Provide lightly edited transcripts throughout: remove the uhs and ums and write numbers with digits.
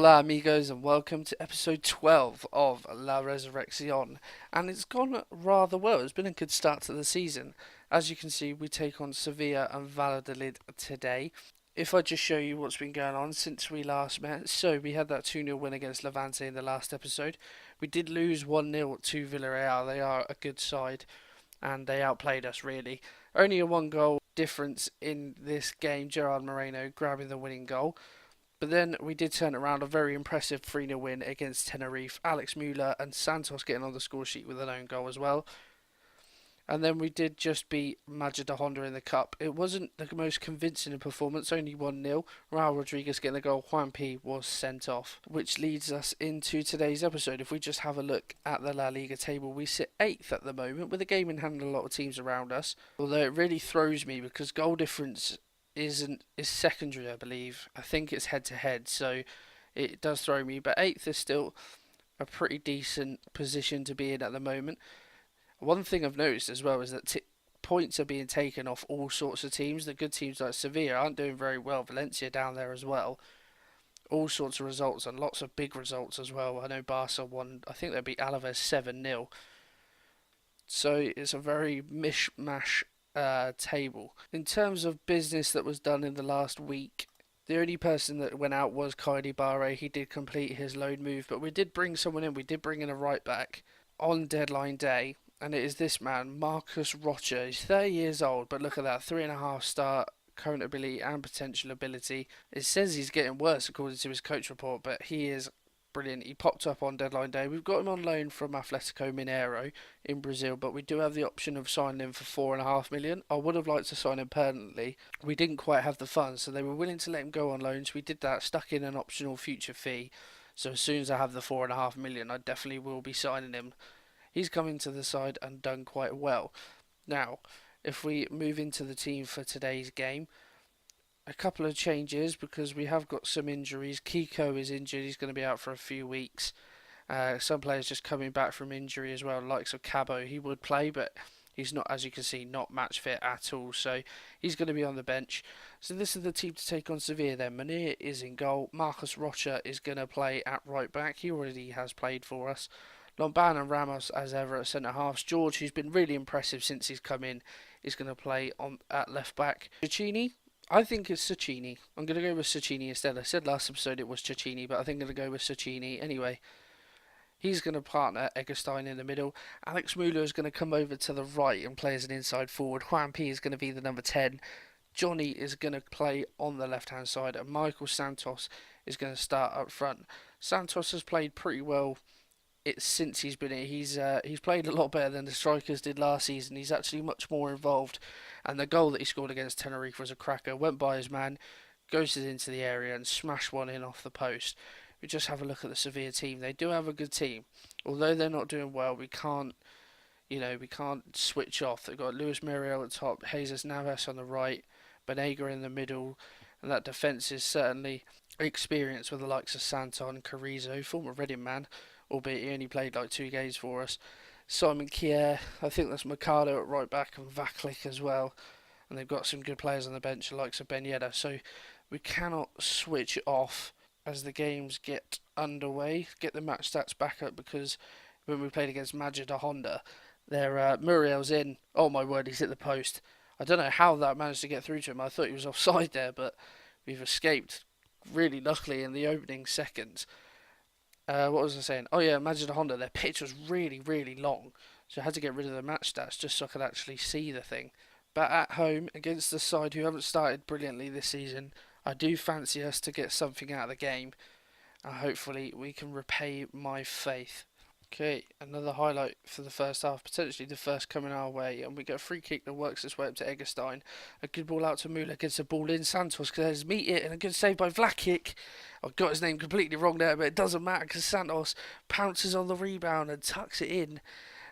Hola amigos and welcome to episode 12 of La Resurreccion, and it's gone rather well. It's been a good start to the season. As you can see, we take on Sevilla and Vallodolid today. If I just show you what's been going on since we last met, so we had that 2-0 win against Levante in the last episode. We did lose 1-0 to Villarreal. They are a good side and they outplayed us really. Only a one goal difference in this game, Gerard Moreno grabbing the winning goal. But then we did turn around a very impressive 3-0 win against Tenerife. Alex Muller and Santos getting on the score sheet with an own goal as well. And then we did just beat Majida Honda in the cup. It wasn't the most convincing performance, only 1-0. Raul Rodriguez getting the goal, Juan P was sent off. Which leads us into today's episode. If we just have a look at the La Liga table, we sit 8th at the moment with a game in hand and a lot of teams around us. Although it really throws me because goal difference is secondary, I believe. I think it's head to head, so it does throw me. But 8th is still a pretty decent position to be in at the moment. One thing I've noticed as well is that points are being taken off all sorts of teams. The good teams like Sevilla aren't doing very well. Valencia down there as well. All sorts of results and lots of big results as well. I know Barca won. I think they beat Alaves 7-0. So it's a very mishmash table. In terms of business that was done in the last week, the only person that went out was Kylie Barre. He did complete his loan move, but we did bring someone in. We did bring in a right back on deadline day, and it is this man, Marcus Rocha. He's 30 years old, but look at that, 3.5-star current ability and potential ability. It says he's getting worse according to his coach report, but he is brilliant. He popped up on deadline day. We've got him on loan from Atletico Mineiro in Brazil, but we do have the option of signing him for $4.5 million. I would have liked to sign him permanently. We didn't quite have the funds, so they were willing to let him go on loan. So we did that, stuck in an optional future fee. So as soon as I have the $4.5 million, I definitely will be signing him. He's come into the side and done quite well. Now, if we move into the team for today's game, a couple of changes because we have got some injuries. Kiko is injured, he's going to be out for a few weeks. Some players just coming back from injury as well, likes of Cabo. He would play, but he's not, as you can see, not match fit at all. So he's going to be on the bench. So this is the team to take on Sevilla then. Munir is in goal. Marcus Rocha is going to play at right back. He already has played for us. Lomban and Ramos as ever at centre halves. George, who's been really impressive since he's come in, is going to play on at left back. Cecchini, I think it's Cecchini. I'm going to go with Cecchini instead. I said last episode it was Cecchini, but I think I'm going to go with Cecchini. Anyway, he's going to partner Eggestein in the middle. Alex Muller is going to come over to the right and play as an inside forward. Juan P is going to be the number 10. Johnny is going to play on the left-hand side, and Michael Santos is going to start up front. Santos has played pretty well since he's been here. He's played a lot better than the strikers did last season. He's actually much more involved, and the goal that he scored against Tenerife was a cracker. Went by his man, goes into the area and smashed one in off the post. We just have a look at the Sevilla team. They do have a good team, although they're not doing well. We can't switch off. They've got Luis Muriel at the top, Jesus Navas on the right, Banega in the middle, and that defence is certainly experienced with the likes of Santon, Carrizo, former Reading man, albeit he only played like 2 games for us. Simon Kier, I think that's Mikado at right back, and Vaklik as well. And they've got some good players on the bench, the likes of Ben Yedder. So we cannot switch off as the games get underway, get the match stats back up, because when we played against Majida Honda, Muriel's in. Oh my word, he's hit the post. I don't know how that managed to get through to him. I thought he was offside there, but we've escaped really luckily in the opening seconds. What was I saying? Oh yeah, Majida Honda, their pitch was really, really long, so I had to get rid of the match stats just so I could actually see the thing. But at home, against the side who haven't started brilliantly this season, I do fancy us to get something out of the game, and hopefully we can repay my faith. Okay, another highlight for the first half, potentially the first coming our way, and we get a free kick that works its way up to Eggestein. A good ball out to Muller, gets the ball in. Santos says meet it, and a good save by Vlakic. I've got his name completely wrong there, but it doesn't matter because Santos pounces on the rebound and tucks it in.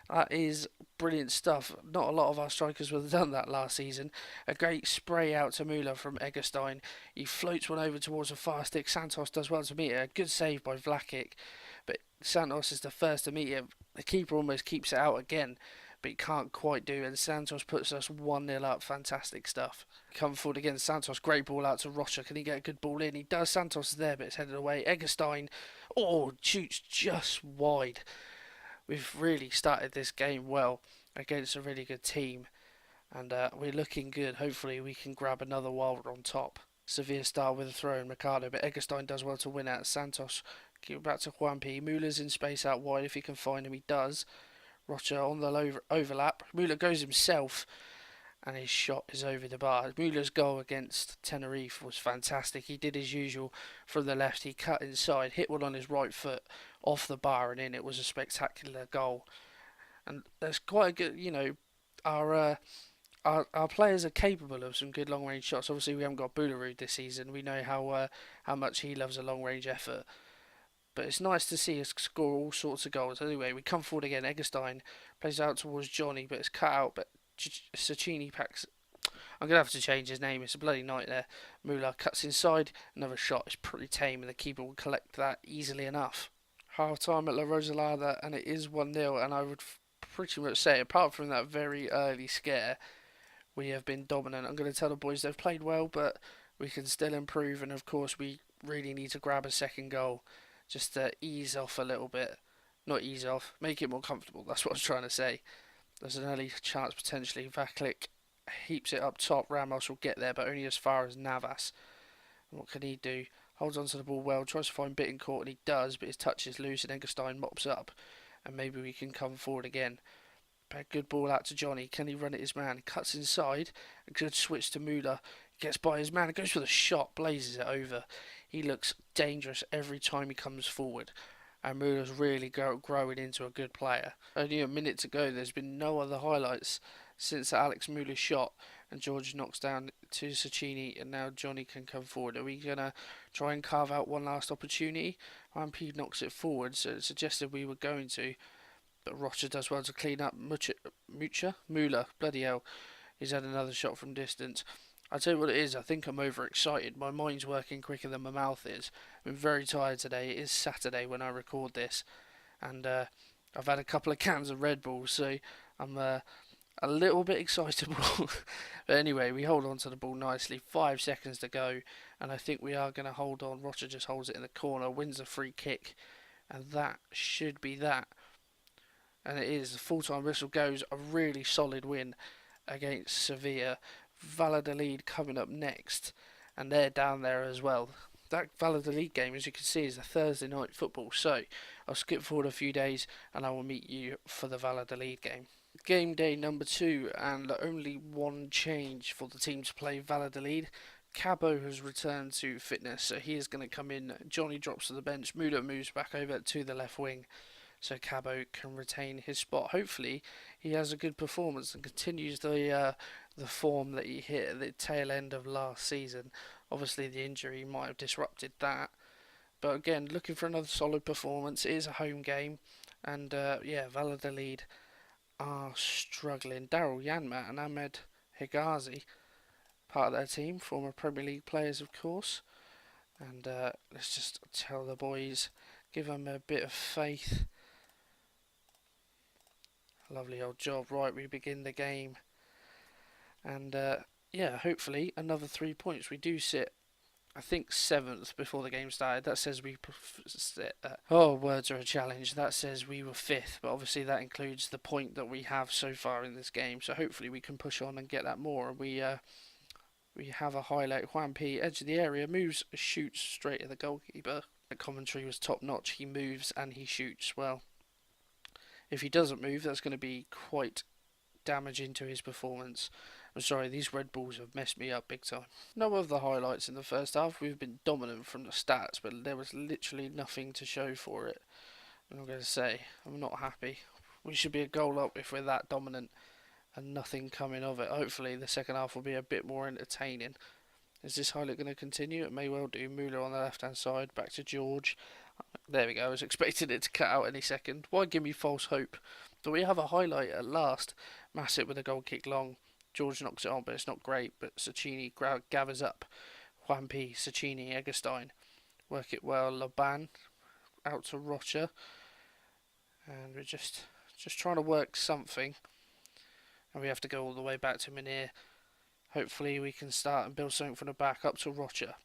That is brilliant stuff. Not a lot of our strikers would have done that last season. A great spray out to Muller from Eggestein. He floats one over towards a far stick. Santos does well to meet it. A good save by Vlakic. But Santos is the first to meet it. The keeper almost keeps it out again. but he can't quite do it. And Santos puts us 1-0 up. Fantastic stuff. Come forward again. Santos, great ball out to Rocha. Can he get a good ball in? He does. Santos is there, but it's headed away. Eggestein, shoots just wide. We've really started this game well against a really good team, and we're looking good. Hopefully we can grab another while we're on top. Sevilla start with a throw in Ricardo, but Eggestein does well to win out. Santos give it back to Juan P. Muller's in space out wide. If he can find him, he does. Rocha on the overlap. Muller goes himself, and his shot is over the bar. Muller's goal against Tenerife was fantastic. He did his usual from the left. He cut inside, hit one on his right foot off the bar and in. It was a spectacular goal. And that's quite a good, our our players are capable of some good long range shots. Obviously, we haven't got Boularud this season. We know how much he loves a long range effort. But it's nice to see us score all sorts of goals. Anyway, we come forward again. Eggestein plays out towards Johnny, but it's cut out. But Cecchini packs. I'm going to have to change his name. It's a bloody nightmare. Muller cuts inside. Another shot is pretty tame, and the keeper will collect that easily enough. Half time at La Rosalada, and it is 1-0. And I would pretty much say, apart from that very early scare, we have been dominant. I'm going to tell the boys they've played well, but we can still improve. And of course, we really need to grab a second goal just to ease off a little bit. Not ease off, make it more comfortable. That's what I was trying to say. There's an early chance potentially. Vaklik heaps it up top. Ramos will get there, but only as far as Navas. And what can he do? Holds onto the ball well, tries to find Bittencourt, and he does, but his touch is loose, and Eggestein mops up. And maybe we can come forward again. A good ball out to Johnny. Can he run at his man? Cuts inside. A good switch to Muller. Gets by his man. Goes for the shot. Blazes it over. He looks dangerous every time he comes forward. And Muller's really growing into a good player. Only a minute to go. There's been no other highlights since Alex Muller's shot. And George knocks down to Cecchini. And now Johnny can come forward. Are we going to try and carve out one last opportunity? MP knocks it forward. So it suggested we were going to. But Rocha does well to clean up Muller, bloody hell. He's had another shot from distance. I'll tell you what it is, I think I'm overexcited. My mind's working quicker than my mouth is. I'm very tired today. It is Saturday when I record this. And I've had a couple of cans of Red Bull, so I'm a little bit excitable. But anyway, we hold on to the ball nicely. 5 seconds to go. And I think we are going to hold on. Rocha just holds it in the corner, wins a free kick. And that should be that. And it is. The full-time whistle goes. A really solid win against Sevilla. Valladolid coming up next, and they're down there as well. That Valladolid game, as you can see, is a Thursday night football, so I'll skip forward a few days and I will meet you for the Valladolid game. Game day number 2, and only one change for the team to play Valladolid. Cabo has returned to fitness, so he is going to come in. Johnny drops to the bench. Muller moves back over to the left wing, so Cabo can retain his spot. Hopefully he has a good performance and continues the form that he hit at the tail end of last season. Obviously the injury might have disrupted that, but again, looking for another solid performance. It is a home game, and Valladolid are struggling. Daryl Yanmat and Ahmed Higazi, part of their team, former Premier League players of course, and let's just tell the boys, give them a bit of faith. Lovely old job. Right, we begin the game. And hopefully another 3 points. We do sit, I think, 7th before the game started. That says we sit. Words are a challenge. That says we were 5th, but obviously that includes the point that we have so far in this game. So hopefully we can push on and get that more. And we have a highlight. Juan P, edge of the area, moves, shoots straight at the goalkeeper. The commentary was top notch. He moves and he shoots well. If he doesn't move, that's going to be quite damaging to his performance. I'm sorry, these Red Bulls have messed me up big time. No other highlights in the first half. We've been dominant from the stats, but there was literally nothing to show for it. And I'm going to say, I'm not happy. We should be a goal up if we're that dominant, and nothing coming of it. Hopefully the second half will be a bit more entertaining. Is this highlight going to continue? It may well do. Muller on the left hand side, back to George. There we go, I was expecting it to cut out any second. Why give me false hope? Do we have a highlight at last? Massett with a goal kick long. George knocks it on, but it's not great. But Cecchini gathers up. Juan P, Cecchini, Eggestein. Work it well. Laban out to Rocha. And we're just trying to work something. and we have to go all the way back to Munir. Hopefully we can start and build something from the back up to Rocha.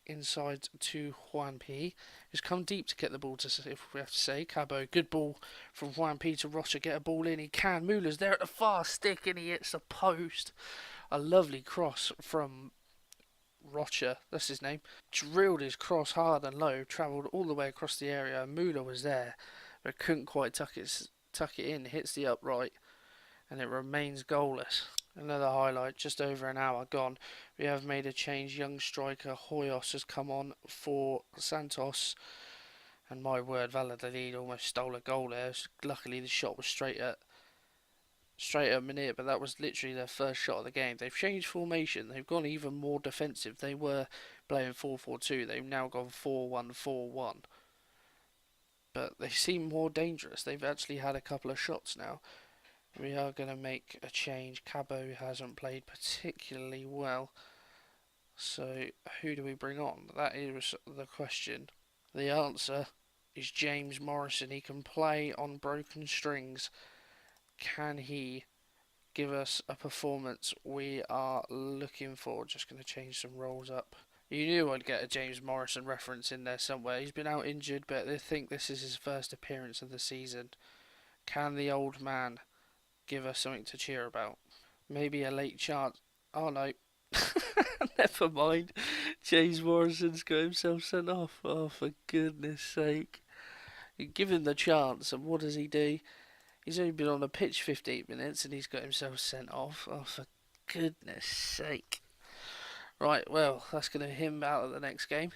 Inside to Juan P. He's come deep to get the ball to, if we have to say. Cabo, good ball from Juan P to Rocha. Get a ball in. He can. Muller's there at the far stick and he hits the post. A lovely cross from Rocha, that's his name. Drilled his cross hard and low. Travelled all the way across the area. Muller was there, but couldn't quite tuck it in. Hits the upright and it remains goalless. Another highlight, just over an hour gone. We have made a change. Young striker Hoyos has come on for Santos. And my word, Valladolid almost stole a goal there. Luckily the shot was straight at Munir, but that was literally their first shot of the game. They've changed formation. They've gone even more defensive. They were playing 4-4-2. They've now gone 4-1-4-1. But they seem more dangerous. They've actually had a couple of shots now. We are going to make a change. Cabo hasn't played particularly well. So who do we bring on? That is the question. The answer is James Morrison. He can play on broken strings. Can he give us a performance we are looking for? Just going to change some roles up. You knew I'd get a James Morrison reference in there somewhere. He's been out injured, but they think this is his first appearance of the season. Can the old man give us something to cheer about? Maybe a late chance. Oh no. Never mind. James Morrison's got himself sent off. Oh, for goodness sake. You give him the chance, and what does he do? He's only been on the pitch 15 minutes and he's got himself sent off. Oh, for goodness sake. Right, well, that's going to him out of the next game.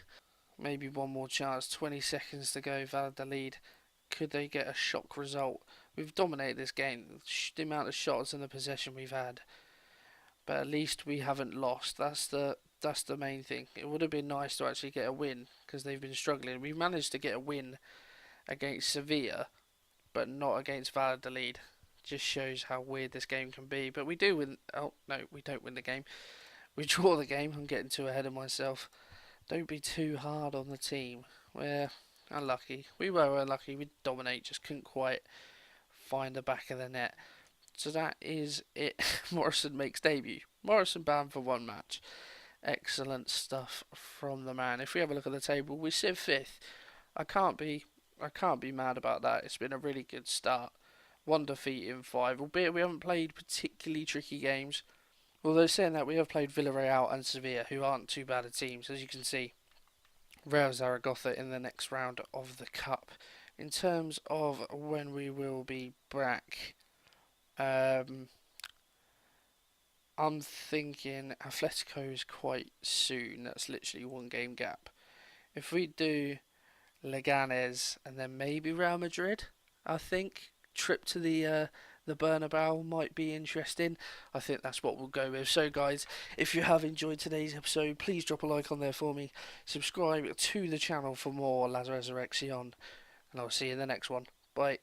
Maybe one more chance. 20 seconds to go. Valladolid. Could they get a shock result? We've dominated this game. The amount of shots and the possession we've had. But at least we haven't lost. That's the main thing. It would have been nice to actually get a win because they've been struggling. We managed to get a win against Sevilla, but not against Valladolid. Just shows how weird this game can be. But we do win. Oh, no, we don't win the game. We draw the game. I'm getting too ahead of myself. Don't be too hard on the team. We're unlucky. We were unlucky. We dominate. Just couldn't quite find the back of the net. So that is it. Morrison makes debut. Morrison banned for one match. Excellent stuff from the man. If we have a look at the table, we sit fifth. I can't be mad about that. It's been a really good start. One defeat in 5, albeit we haven't played particularly tricky games. Although saying that, we have played Villarreal and Sevilla, who aren't too bad at teams, as you can see. Real Zaragoza in the next round of the Cup. In terms of when we will be back, I'm thinking Atletico is quite soon. That's literally one game gap. If we do Leganes and then maybe Real Madrid, I think trip to the Bernabeu might be interesting. I think that's what we'll go with. So guys, if you have enjoyed today's episode, please drop a like on there for me. Subscribe to the channel for more La Resurreccion, and I'll see you in the next one. Bye.